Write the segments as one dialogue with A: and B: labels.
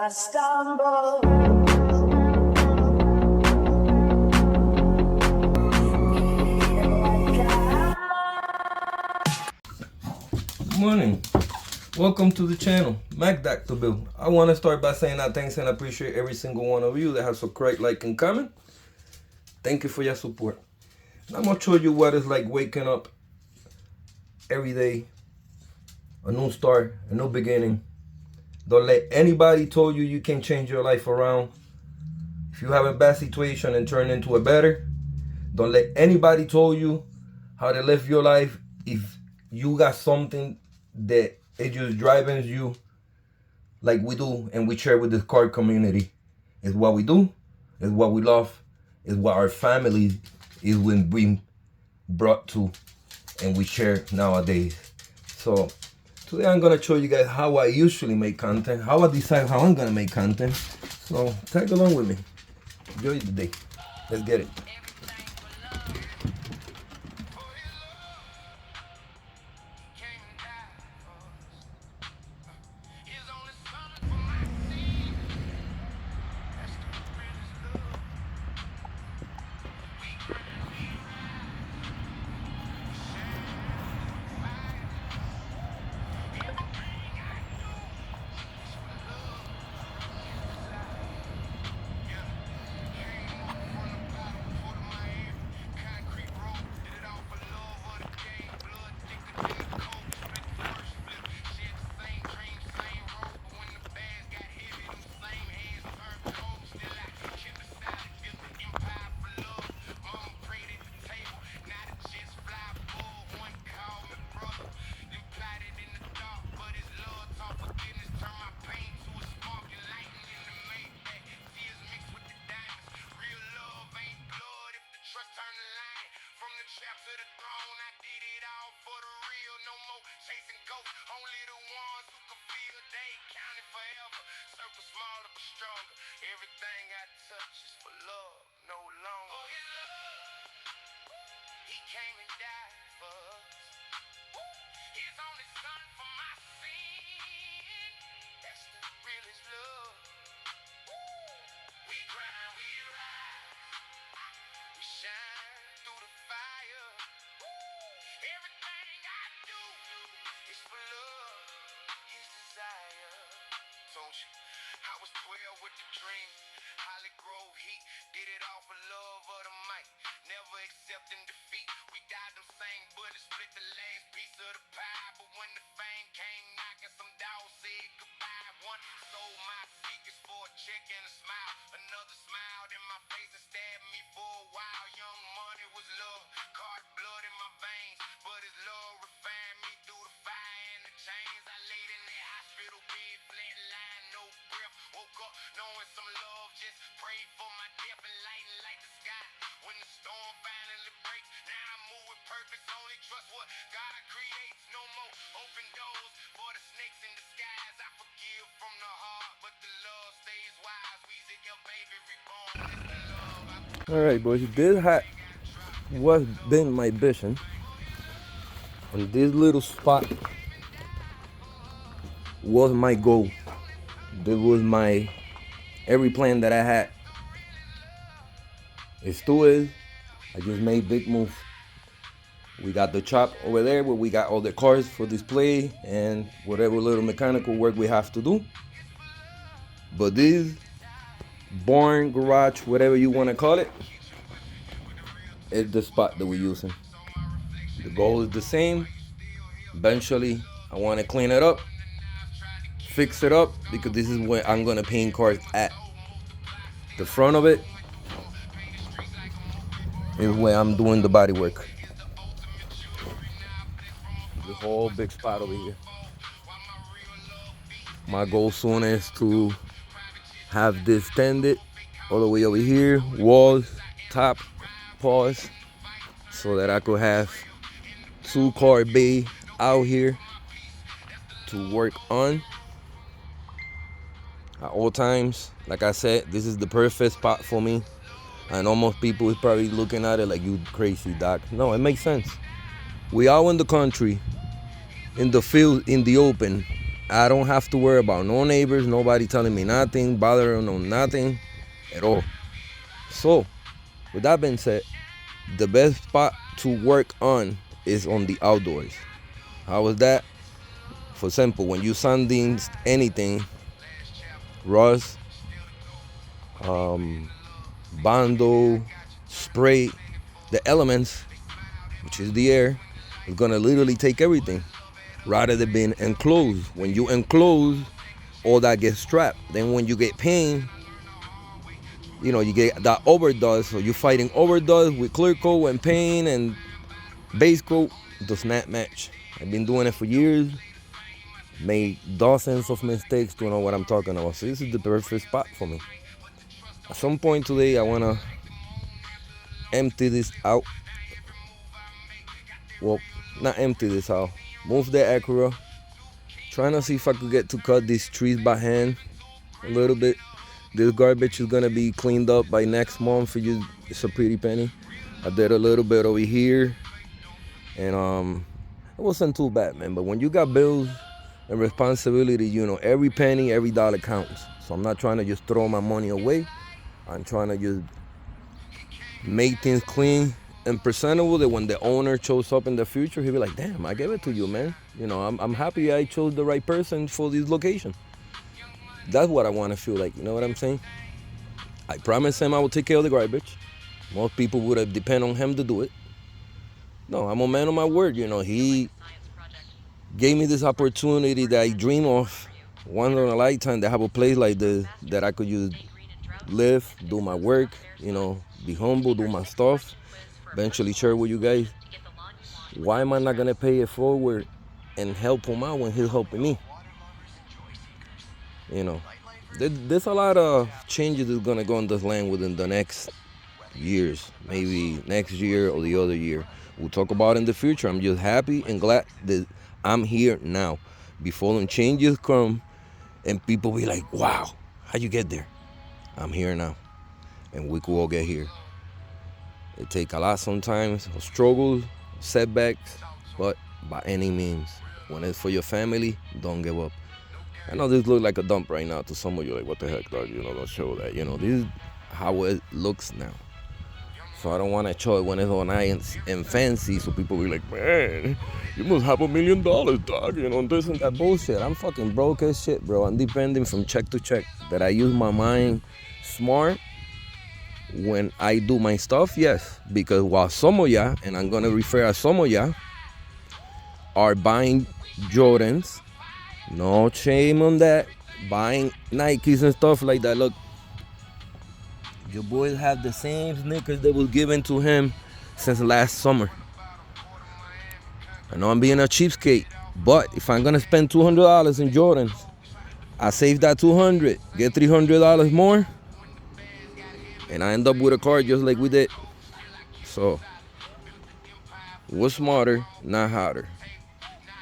A: I stumble.
B: Good morning. Welcome to the channel, Mac Dr. Bill. I want to start by saying that thanks and I appreciate every single one of you that have subscribed, like, and comment. Thank you for your support. And I'm going to show you what it's like waking up every day, a new start, a new beginning. Don't let anybody tell you you can change your life around. If you have a bad situation and turn into a better, don't let anybody tell you how to live your life. If you got something that it just drives you like we do and we share with this card community. It's what we do, it's what we love, it's what our family is when being brought to and we share nowadays. So today I'm gonna show you guys how I usually make content, how I decide how I'm gonna make content. So tag along with me. Enjoy the day. Let's get it.
C: Everything I touch is for love, no longer. For his love, he came and died for us. His only son for my sin. That's the realest love. We grind, we rise, we shine through the fire. Everything I do is for love, his desire. Don't you? I was 12 with the dream. Holly Grove heat, did it all for love of the mic. Never accepting defeat. We died them same bullets, split the last piece of the pie. But when the fame came knocking, some dogs said goodbye. One sold my secrets for a check and a smile. Another smiled in my face and stabbed me for a while. Young money was love, caught blood in my veins. But his love refined me through the fire and the chains. I laid in that hospital bed, flatline, no breath. Woke up knowing some love, just prayed for my death and lighting like the sky. When the storm finally breaks, now I move with purpose, only trust what God creates. No more open doors for the snakes in disguise. I forgive from the heart, but the love stays wise. Weezy, your baby reborn, that's the love.
B: Alright boys, this was been my vision. And this little spot was my goal. This was my every plan that I had. It still is. I just made big move. We got the shop over there where we got all the cars for display and whatever little mechanical work we have to do. But this barn, garage, whatever you want to call it, is the spot that we're using. The goal is the same. Eventually, I want to clean it up, fix it up, because this is where I'm gonna paint cars at. The front of it is where I'm doing the body work. This whole big spot over here. My goal soon is to have this extended all the way over here, walls, top, paws, so that I could have 2-car bay out here to work on at all times. Like I said, this is the perfect spot for me. I know most people is probably looking at it like, you crazy, Doc. No, it makes sense. We are in the country, in the field, in the open. I don't have to worry about no neighbors, nobody telling me nothing, bothering on nothing at all. So, with that being said, the best spot to work on is on the outdoors. How was that? For example, when you sanding anything, rust, bando, spray, the elements, which is the air, is gonna literally take everything rather than being enclosed. When you enclose, all that gets trapped. Then when you get paint, you get that overdose. So you're fighting overdose with clear coat and paint and base coat. Does not match. I've been doing it for years. Made dozens of mistakes to know what I'm talking about. So this is the perfect spot for me. At some point today, I wanna empty this out. Well, not empty this out. Move the Acura. Trying to see if I could get to cut these trees by hand a little bit. This garbage is gonna be cleaned up by next month for you. It's a pretty penny. I did a little bit over here, and it wasn't too bad, man. But when you got bills and responsibility, every penny, every dollar counts. So I'm not trying to just throw my money away. I'm trying to just make things clean and presentable that when the owner shows up in the future, he'll be like, damn, I gave it to you, man. I'm happy I chose the right person for this location. That's what I want to feel like, you know what I'm saying? I promised him I would take care of the garbage. Most people would have depended on him to do it. No, I'm a man of my word, he gave me this opportunity that I dream of once in a lifetime, to have a place like this that I could use, live, do my work, be humble, do my stuff, eventually share with you guys. Why am I not gonna pay it forward and help him out when he's helping me? There's a lot of changes that's gonna go in this land within the next years, maybe next year or the other year. We'll talk about it in the future. I'm just happy and glad that I'm here now. Before them changes come and people be like, wow, how'd you get there? I'm here now, and we could all get here. It takes a lot sometimes, struggles, setbacks, but by any means, when it's for your family, don't give up. I know this looks like a dump right now to some of you, like, what the heck, dog, don't show that. This is how it looks now. So I don't want to show it when it's all nice and fancy, so people be like, man, you must have $1 million, dog, this and that bullshit. I'm fucking broke as shit, bro. I'm depending from check to check. That I use my mind smart when I do my stuff, yes. Because while some of ya, and I'm gonna refer to some of ya, are buying Jordans, no shame on that, buying Nikes and stuff like that. Look, your boys have the same sneakers that was given to him since last summer. I know I'm being a cheapskate, but if I'm gonna spend $200 in Jordans, I save that $200, get $300 more, and I end up with a car just like we did. So, what's smarter, not harder?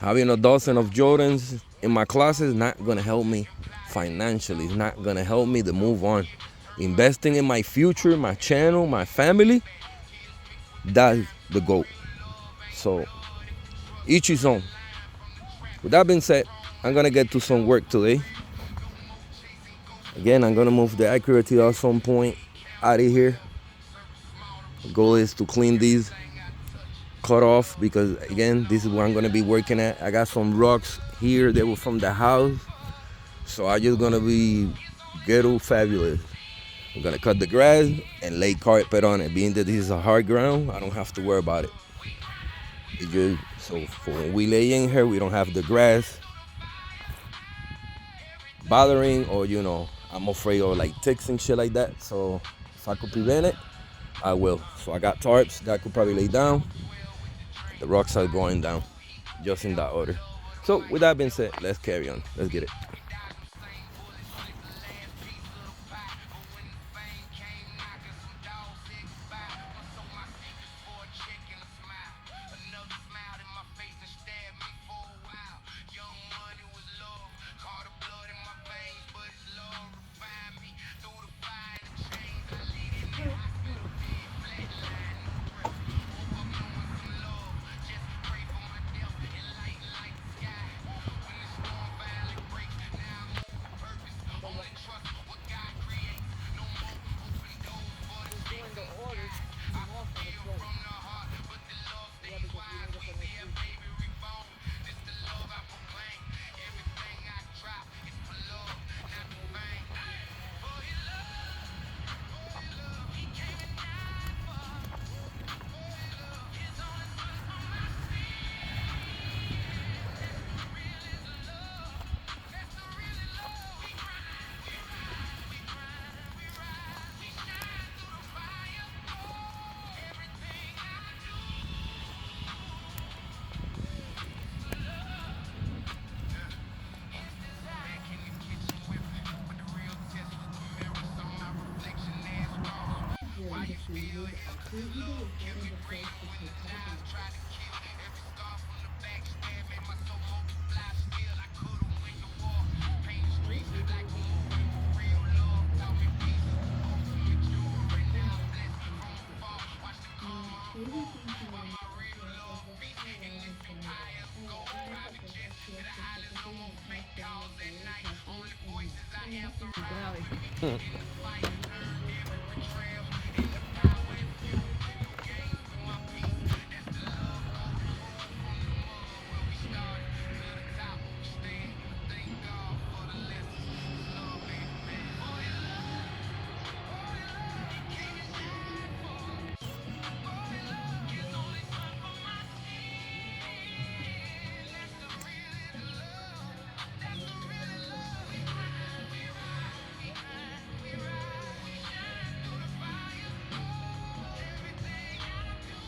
B: Having a dozen of Jordans in my closet is not gonna help me financially. It's not gonna help me to move on. Investing in my future, my channel, my family, that's the goal. So, each his own. With that being said, I'm gonna get to some work today. Again, I'm gonna move the Acura at some point out of here. The goal is to clean these, cut off, because again, this is where I'm gonna be working at. I got some rocks here that were from the house, so I'm just gonna be ghetto fabulous. I'm gonna cut the grass and lay carpet on it. Being that this is a hard ground, I don't have to worry about it. So for when we lay in here, we don't have the grass bothering, or I'm afraid of like ticks and shit like that. So if I could prevent it, I will. So I got tarps that I could probably lay down. The rocks are going down, just in that order. So with that being said, let's carry on. Let's get it.
C: Give me real when the lies try to kill. Every scar from the backstab made my soul multiply. Still, I could've win the war. Paint the streets like a movie, but real love taught me peace is the ultimate jewelry. Now I'm blessed from afar. Watch the karma unfold while my real love feast. And this empire gold private jets to the islands. No more fake calls at night. Only voices I have surround me. In the fight, earned every betrayal. In the power and fuel, new games for my people. That's the love gold road from the mud where we started to the top we stand. Thank God for the lessons. It's love, baby, man. For your love, for your love, you came and died for. For your love, his only son for my sin. That's the really love. That's the really love. We grind, we rise, we grind, we rise, we shine through the fire. Everything I do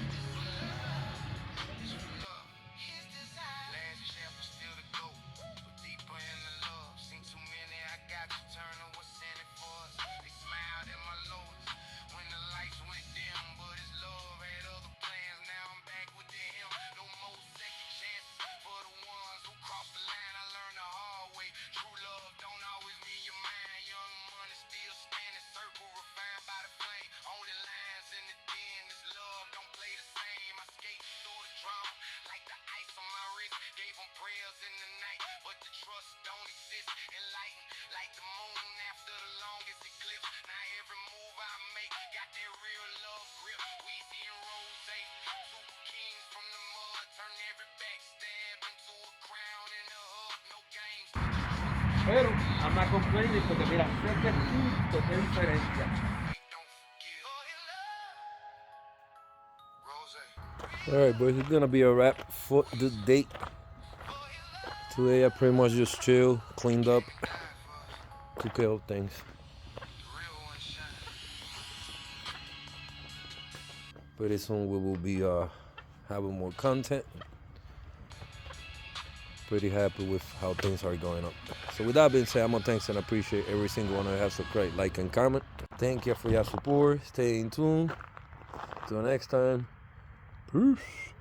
C: is for love. It's for love. His desire. Last chapter still to go, but deeper in the love. Seen too many, I got to turn on what's in it for us. They smiled at my lowest when the lights went dim, but his love had other plans. Now I'm back with him. No more second chances for the ones who crossed the line. I learned the hard way. True love don't always mean your mind. Young money still standing, circle refined by the flame. Only lines in the den. This love don't play the same. I skate through the drama like the ice on my wrist. Gave them prayers in the night, but the trust don't exist. Enlightened like the moon after the longest eclipse. Now every move I make got that real love grip. Weezy and Rose, two kings from the mud. Turn every backstab into a crown and a hug. No games.
A: Pero I'm not complaining porque mira, sé que justo qué diferencia.
C: Don't forgive. For your love. Rose.
B: Alright, boys, it's gonna be a wrap for the date. Today I pretty much just chill, cleaned up, took care of things.
C: Real one shine.
B: Pretty soon we will be having more content. Pretty happy with how things are going up. So with that being said, I'm gonna thanks and appreciate every single one of you have subscribed, like, and comment. Thank you for your support. Stay in tune. Till next time. Peace.